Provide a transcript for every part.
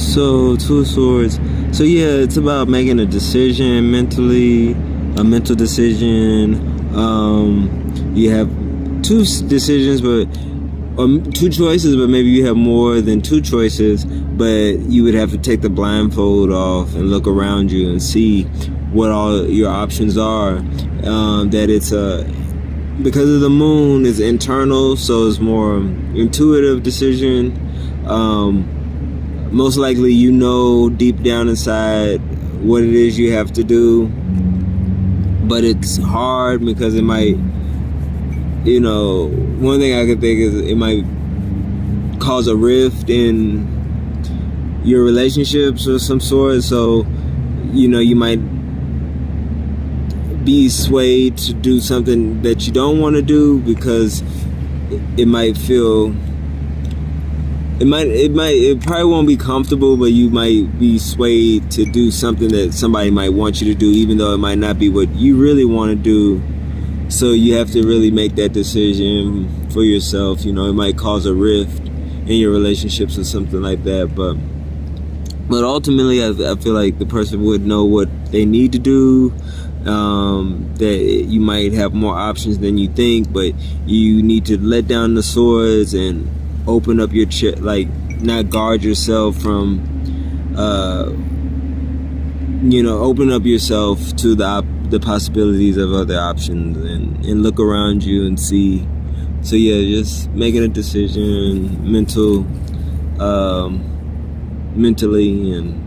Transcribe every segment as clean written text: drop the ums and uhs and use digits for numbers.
So, Two of Swords. So yeah, it's about making a decision mentally, a mental decision. You have decisions, but two choices, but maybe you have more than two choices. But you would have to take the blindfold off and look around you and see what all your options are. That it's because of the moon is internal, so it's more intuitive decision. Most likely you know deep down inside what it is you have to do, but it's hard because it might, one thing I could think is it might cause a rift in your relationships of some sort. So you might be swayed to do something that you don't want to do because it might feel, it probably won't be comfortable, but you might be swayed to do something that somebody might want you to do, even though it might not be what you really want to do. So you have to really make that decision for yourself. It might cause a rift in your relationships or something like that, but ultimately I feel like the person would know what they need to do. That you might have more options than you think, but you need to let down the swords and open up your chest, like not guard yourself from open up yourself to the possibilities of other options and look around you and see. So yeah, just making a decision mentally, and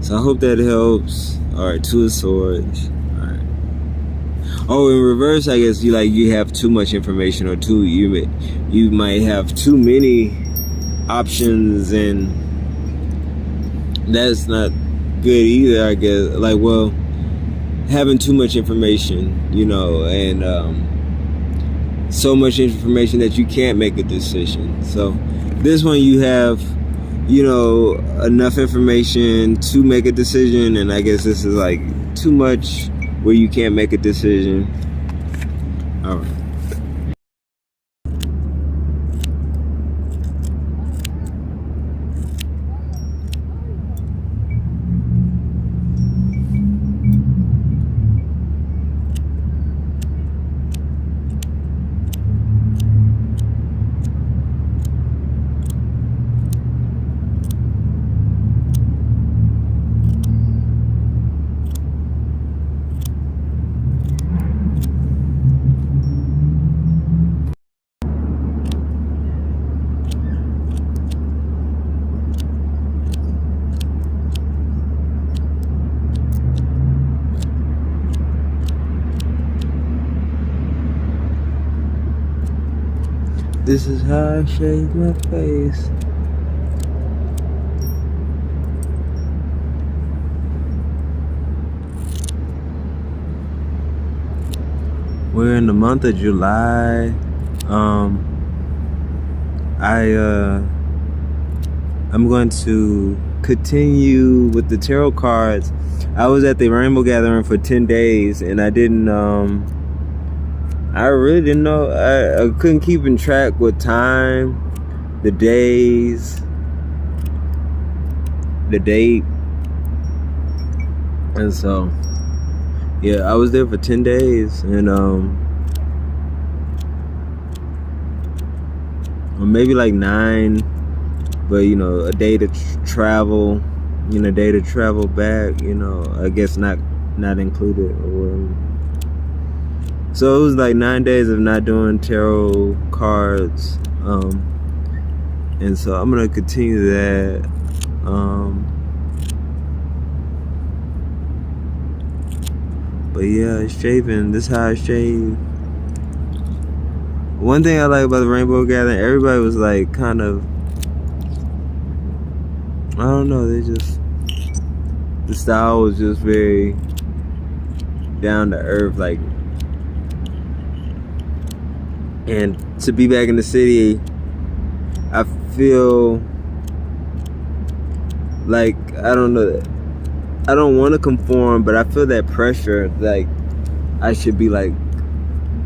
so I hope that helps. All right, Two of Swords. All right. Oh, in reverse, I guess you have too much information, or you might have too many options, and that's not good either, I guess. Having too much information, and so much information that you can't make a decision. So this one you have, enough information to make a decision, and I guess this is like too much where you can't make a decision. All right. This is how I shave my face. We're in the month of July. I'm going to continue with the tarot cards. I was at the Rainbow Gathering for 10 days, and I really didn't know. I couldn't keep in track with time, the days, the date. And so, yeah, I was there for 10 days, and or maybe like 9, but a day to travel, a day to travel back, I guess not included, or so it was like 9 days of not doing tarot cards, and so I'm gonna continue that. But yeah, shaving. This is how I shave. One thing I like about the Rainbow Gathering, everybody was like kind of, I don't know, the style was just very down to earth, like. And to be back in the city, I feel like, I don't know, I don't want to conform, but I feel that pressure, like I should be like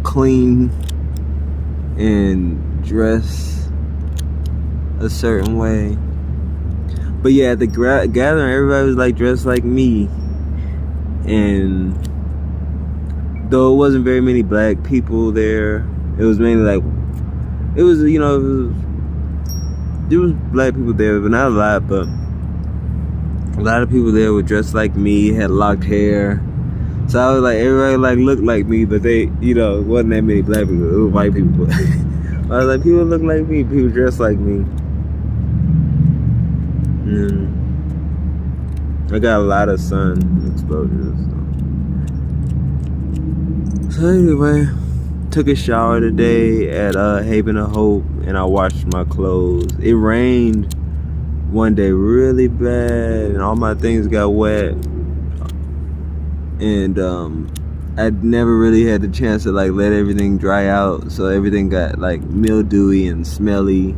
clean and dress a certain way. But yeah, at the gathering, everybody was like dressed like me, and though it wasn't very many black people there, it was mainly like it was there was black people there, but not a lot. But a lot of people there were dressed like me, had locked hair. So I was like, everybody like looked like me, but they, it wasn't that many black people. It was white people. I was like, people look like me, people dress like me. I got a lot of sun exposure. So anyway, took a shower today at Haven of Hope, and I washed my clothes. It rained one day really bad, and all my things got wet. And I never really had the chance to like let everything dry out, so everything got like mildewy and smelly.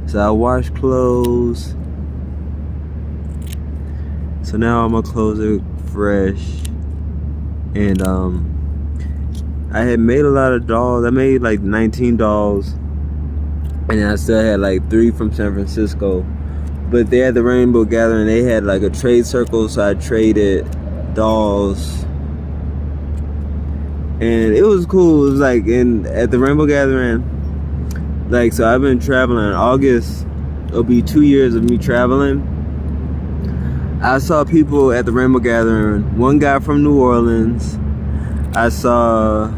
So I washed clothes. So now all my clothes are fresh. And I had made a lot of dolls. I made like 19 dolls, and I still had like 3 from San Francisco. But they had the Rainbow Gathering, they had like a trade circle, so I traded dolls, and it was cool. It was like at the Rainbow Gathering, like, so I've been traveling. August, it'll be 2 years of me traveling. I saw people at the Rainbow Gathering. One guy from New Orleans. I saw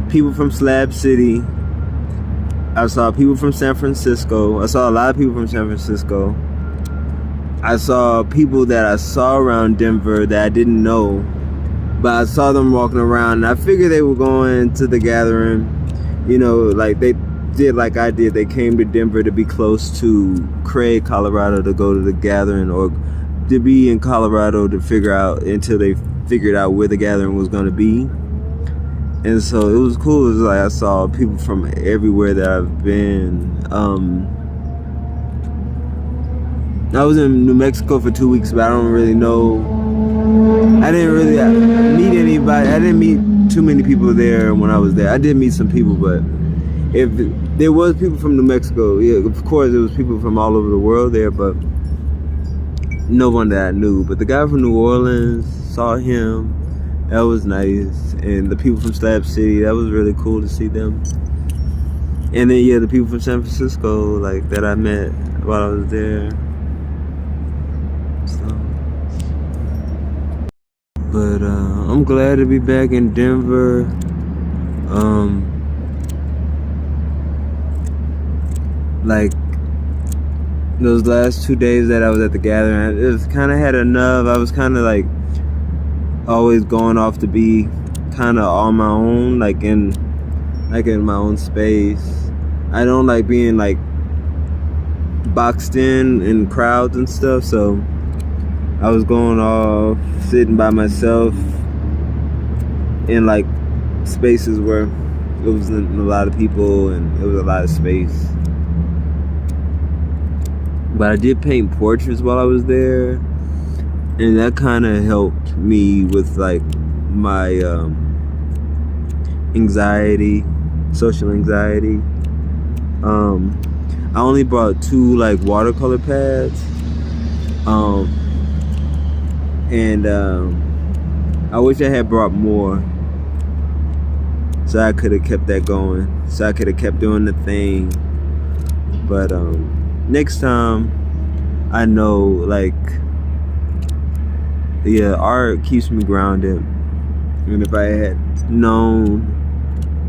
people from Slab City. I saw people from San Francisco. I saw a lot of people from San Francisco. I saw people that I saw around Denver that I didn't know, but I saw them walking around, and I figured they were going to the gathering. Like they did like I did. They came to Denver to be close to Craig, Colorado, to go to the gathering, or to be in Colorado to figure out until they figured out where the gathering was going to be. And so it was cool. It was like I saw people from everywhere that I've been. I was in New Mexico for 2 weeks, but I don't really know. I didn't really meet anybody. I didn't meet too many people there when I was there. I did meet some people, but if there was people from New Mexico, yeah, of course there was people from all over the world there, but no one that I knew. But the guy from New Orleans, saw him. That was nice. And the people from Slab City, that was really cool to see them. And then yeah, the people from San Francisco, like, that I met while I was there. So, but I'm glad to be back in Denver. Like, those last 2 days that I was at the gathering, I just kind of had enough. I was kind of like always going off to be kind of on my own, like in my own space. I don't like being like boxed in crowds and stuff, so I was going off, sitting by myself in like spaces where it wasn't a lot of people and it was a lot of space. But I did paint portraits while I was there, and that kind of helped me with like my anxiety, social anxiety. I only brought 2 like watercolor pads, and I wish I had brought more, so I could have kept that going, so I could have kept doing the thing. But next time, I know, like, yeah, art keeps me grounded. And if I had known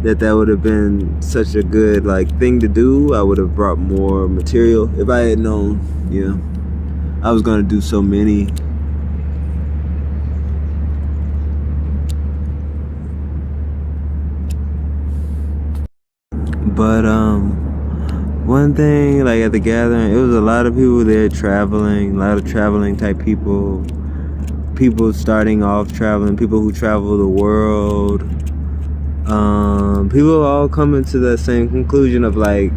that would have been such a good like thing to do, I would have brought more material. If I had known, yeah, I was gonna do so many. But one thing, like at the gathering, it was a lot of people there traveling, a lot of traveling type people starting off traveling, people who travel the world. People all coming to the same conclusion of like,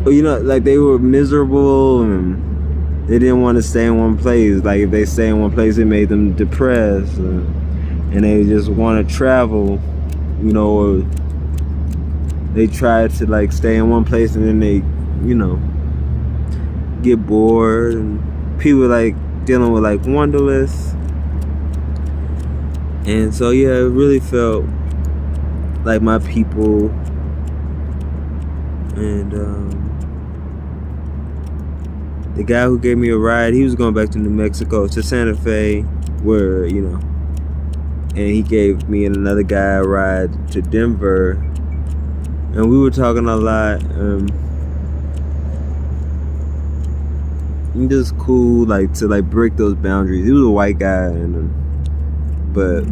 like they were miserable and they didn't want to stay in one place. Like if they stay in one place, it made them depressed, and they just want to travel, or they try to like stay in one place and then they, get bored, and people like dealing with like Wunderlist. And so yeah, it really felt like my people. And the guy who gave me a ride, he was going back to New Mexico, to Santa Fe, where, you know, and he gave me and another guy a ride to Denver, and we were talking a lot. Just cool, like, to like break those boundaries. He was a white guy, but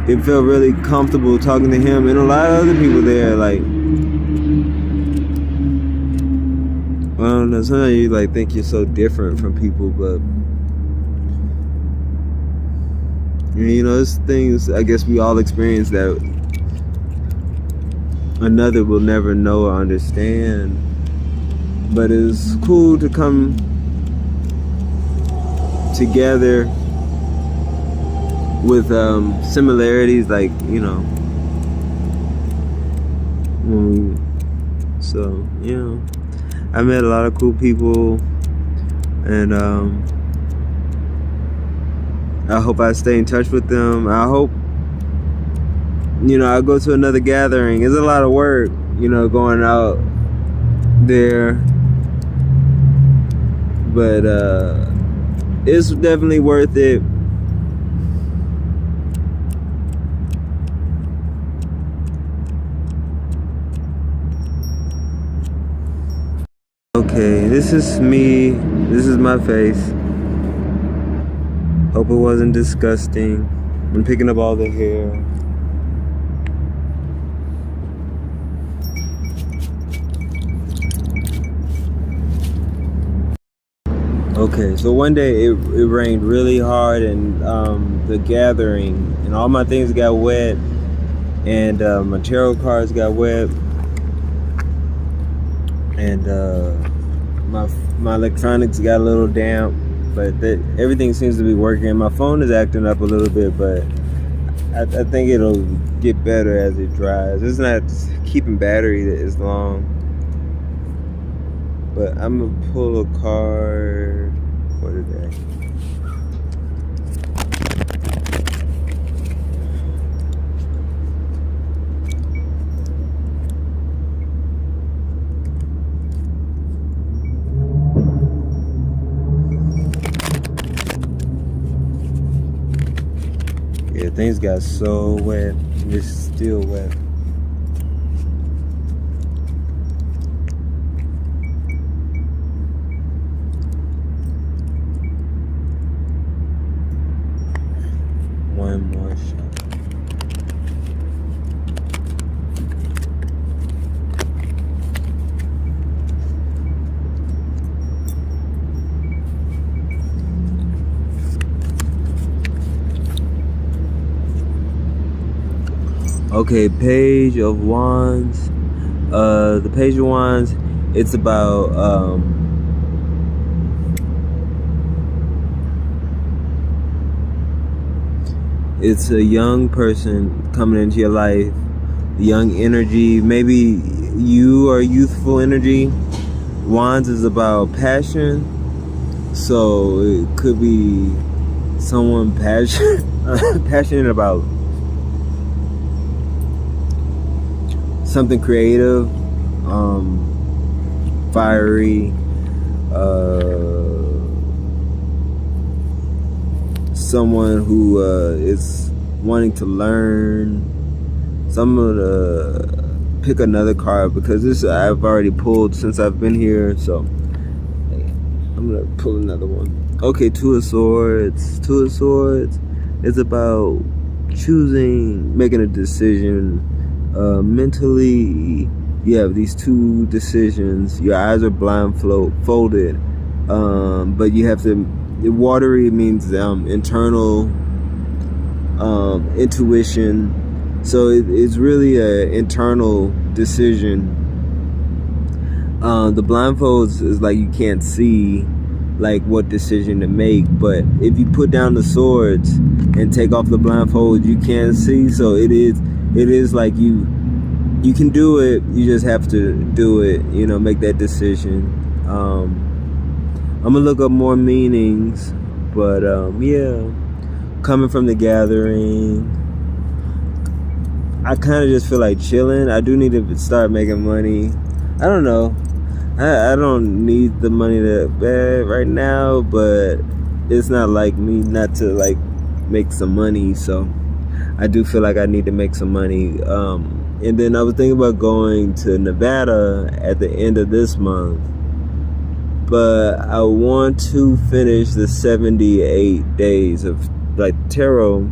it felt really comfortable talking to him and a lot of other people there. Like, I don't know, sometimes you like think you're so different from people, but you know, it's things I guess we all experience that another will never know or understand. But it's cool to come together with similarities, like, you know. So, you know, I met a lot of cool people, and I hope I stay in touch with them. I hope, you know, I go to another gathering. It's a lot of work, you know, going out there, but it's definitely worth it. Okay, this is me. This is my face. Hope it wasn't disgusting. I'm picking up all the hair. Okay, so one day it rained really hard, and the gathering, and all my things got wet, and my tarot cards got wet, and my electronics got a little damp, but everything seems to be working. My phone is acting up a little bit, but I think it'll get better as it dries. It's not keeping battery as long. But I'm gonna pull a card for today. Yeah, things got so wet. It's still wet. One more shot. Okay, Page of Wands. The Page of Wands, it's about it's a young person coming into your life, young energy. Maybe you are youthful energy. Wands is about passion, so it could be someone passionate about something creative, fiery, someone who is wanting to learn. So I'm gonna pick another card because this I've already pulled since I've been here, so I'm gonna pull another one. Okay, Two of Swords. Two of Swords is about choosing, making a decision. Mentally, you have these two decisions. Your eyes are blindfolded, but you have to. Watery means internal intuition. So it's really an internal decision. The blindfolds is like you can't see like what decision to make, but if you put down the swords and take off the blindfold, you can see. So it is like you can do it. You just have to do it. You know, make that decision. I'm gonna look up more meanings. But yeah, coming from the gathering, I kind of just feel like chilling. I do need to start making money. I don't know. I don't need the money that bad right now, but it's not like me not to like make some money. So I do feel like I need to make some money. And then I was thinking about going to Nevada at the end of this month, but I want to finish the 78 days of like tarot,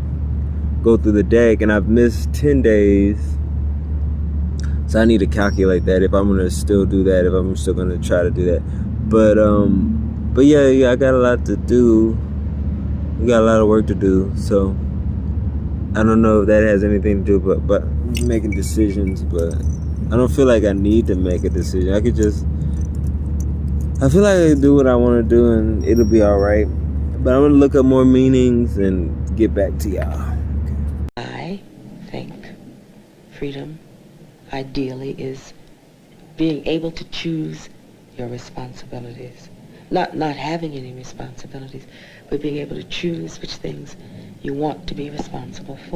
go through the deck, and I've missed 10 days. So I need to calculate that if I'm gonna still do that, if I'm still gonna try to do that. But yeah, I got a lot to do. We got a lot of work to do. So I don't know if that has anything to do, but making decisions. But I don't feel like I need to make a decision. I feel like I can do what I want to do, and it'll be all right. But I'm gonna look up more meanings and get back to y'all. I think freedom ideally is being able to choose your responsibilities. Not having any responsibilities, but being able to choose which things you want to be responsible for.